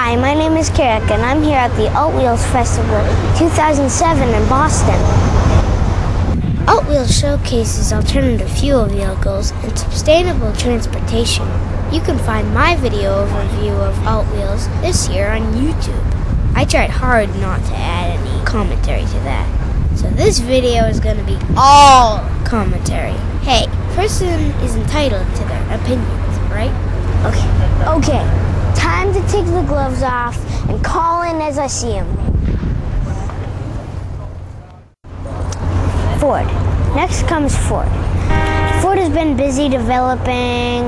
Hi, my name is Carrick, and I'm here at the AltWheels Festival 2007 in Boston. AltWheels showcases alternative fuel vehicles and sustainable transportation. You can find my video overview of AltWheels this year on YouTube. I tried hard not to add any commentary to that. So this video is going to be all commentary. Hey, person is entitled to their opinions, right? Okay. Time to take the gloves off and call in as I see them. Ford. Next comes Ford. Ford has been busy developing...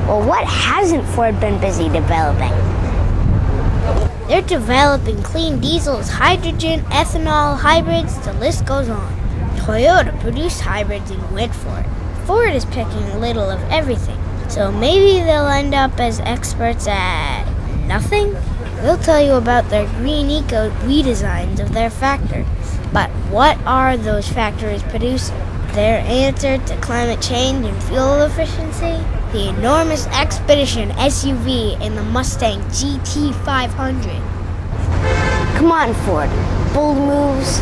Well, what hasn't Ford been busy developing? They're developing clean diesels, hydrogen, ethanol, hybrids, the list goes on. Toyota produced hybrids and went for it. Ford is picking a little of everything. So maybe they'll end up as experts at nothing? They'll tell you about their green eco redesigns of their factories. But what are those factories producing? Their answer to climate change and fuel efficiency? The enormous Expedition SUV and the Mustang GT500. Come on, Ford. Bold moves.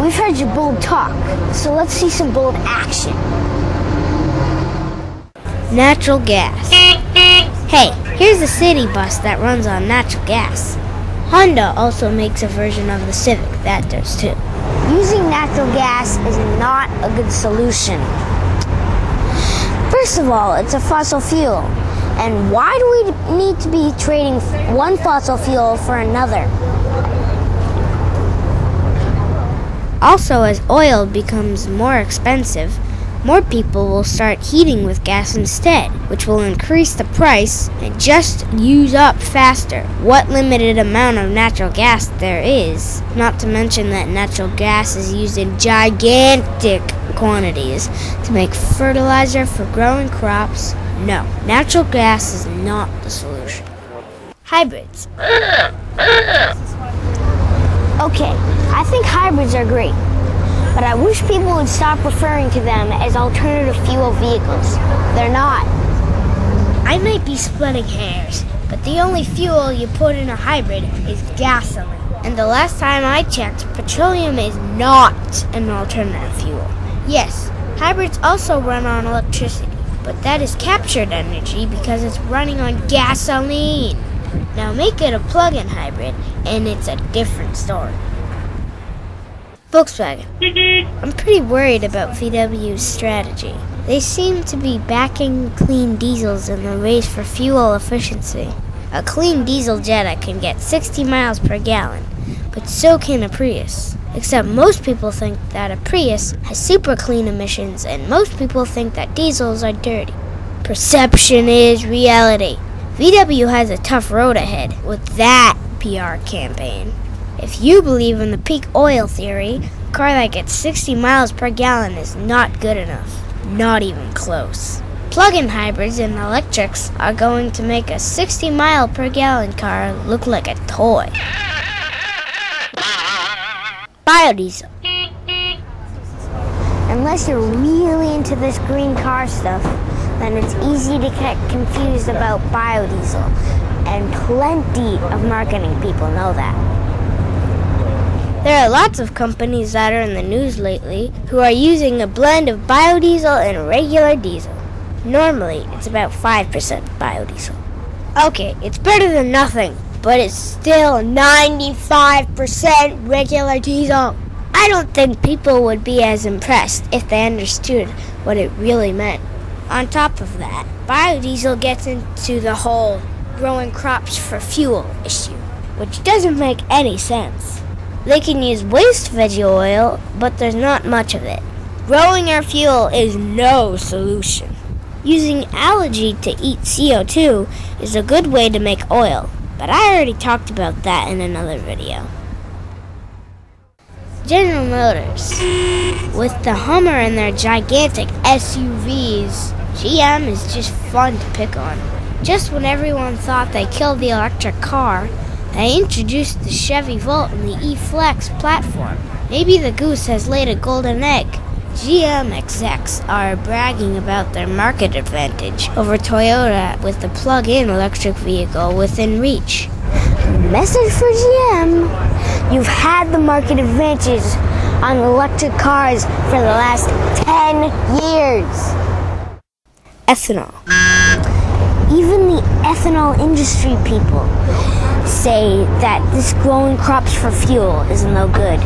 We've heard your bold talk, so let's see some bold action. Natural gas. Hey, here's a city bus that runs on natural gas. Honda also makes a version of the Civic that does too. Using natural gas is not a good solution. First of all, it's a fossil fuel. And why do we need to be trading one fossil fuel for another? Also, as oil becomes more expensive, more people will start heating with gas instead, which will increase the price and just use up faster what limited amount of natural gas there is. Not to mention that natural gas is used in gigantic quantities to make fertilizer for growing crops. No, natural gas is not the solution. Hybrids. Okay, I think hybrids are great. But I wish people would stop referring to them as alternative fuel vehicles. They're not. I might be splitting hairs, but the only fuel you put in a hybrid is gasoline. And the last time I checked, petroleum is not an alternative fuel. Yes, hybrids also run on electricity, but that is captured energy because it's running on gasoline. Now make it a plug-in hybrid, and it's a different story. Volkswagen. I'm pretty worried about VW's strategy. They seem to be backing clean diesels in the race for fuel efficiency. A clean diesel Jetta can get 60 miles per gallon, but so can a Prius. Except most people think that a Prius has super clean emissions, and most people think that diesels are dirty. Perception is reality. VW has a tough road ahead with that PR campaign. If you believe in the peak oil theory, a car that gets 60 miles per gallon is not good enough. Not even close. Plug-in hybrids and electrics are going to make a 60 mile per gallon car look like a toy. Biodiesel. Unless you're really into this green car stuff, then it's easy to get confused about biodiesel. And plenty of marketing people know that. There are lots of companies that are in the news lately who are using a blend of biodiesel and regular diesel. Normally, it's about 5% biodiesel. Okay, it's better than nothing, but it's still 95% regular diesel. I don't think people would be as impressed if they understood what it really meant. On top of that, biodiesel gets into the whole growing crops for fuel issue, which doesn't make any sense. They can use waste veggie oil, but there's not much of it. Growing our fuel is no solution. Using algae to eat CO2 is a good way to make oil, but I already talked about that in another video. General Motors. With the Hummer and their gigantic SUVs, GM is just fun to pick on. Just when everyone thought they killed the electric car, they introduced the Chevy Volt and the E-Flex platform. Maybe the goose has laid a golden egg. GM execs are bragging about their market advantage over Toyota with the plug-in electric vehicle within reach. Message for GM. You've had the market advantage on electric cars for the last 10 years. Ethanol. Even the ethanol industry people say that this growing crops for fuel is no good.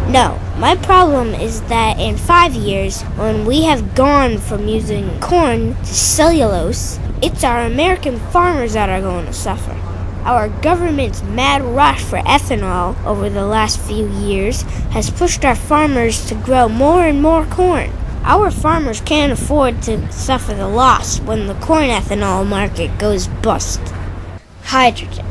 No, my problem is that in 5 years, when we have gone from using corn to cellulose, it's our American farmers that are going to suffer. Our government's mad rush for ethanol over the last few years has pushed our farmers to grow more and more corn. Our farmers can't afford to suffer the loss when the corn ethanol market goes bust. Hydrogen.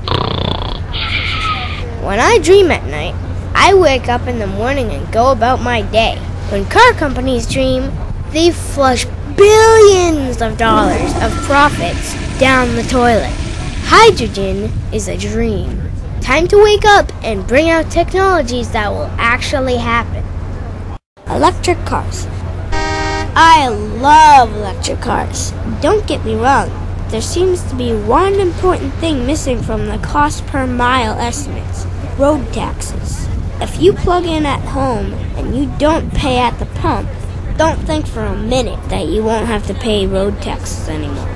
When I dream at night, I wake up in the morning and go about my day. When car companies dream, they flush billions of dollars of profits down the toilet. Hydrogen is a dream. Time to wake up and bring out technologies that will actually happen. Electric cars. I love electric cars. Don't get me wrong. There seems to be one important thing missing from the cost per mile estimates: road taxes. If you plug in at home and you don't pay at the pump, don't think for a minute that you won't have to pay road taxes anymore.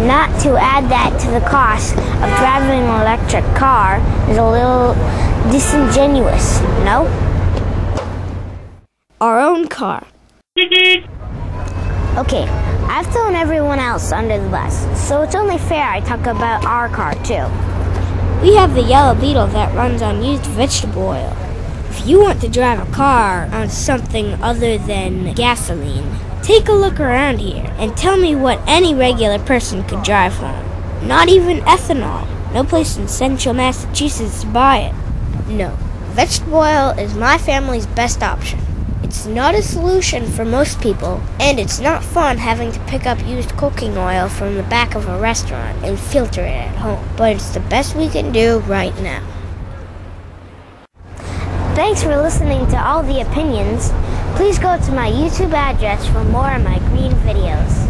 Not to add that to the cost of driving an electric car is a little disingenuous, no? Our own car. Okay, I've thrown everyone else under the bus, so it's only fair I talk about our car too. We have the yellow Beetle that runs on used vegetable oil. If you want to drive a car on something other than gasoline, take a look around here and tell me what any regular person could drive home. Not even ethanol. No place in central Massachusetts to buy it. No, vegetable oil is my family's best option. It's not a solution for most people, and it's not fun having to pick up used cooking oil from the back of a restaurant and filter it at home. But it's the best we can do right now. Thanks for listening to All the Opinions. Please go to my YouTube address for more of my green videos.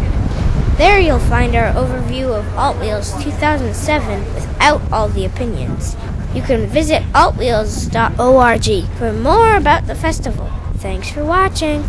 There you'll find our overview of AltWheels 2007 without all the opinions. You can visit altwheels.org for more about the festival. Thanks for watching.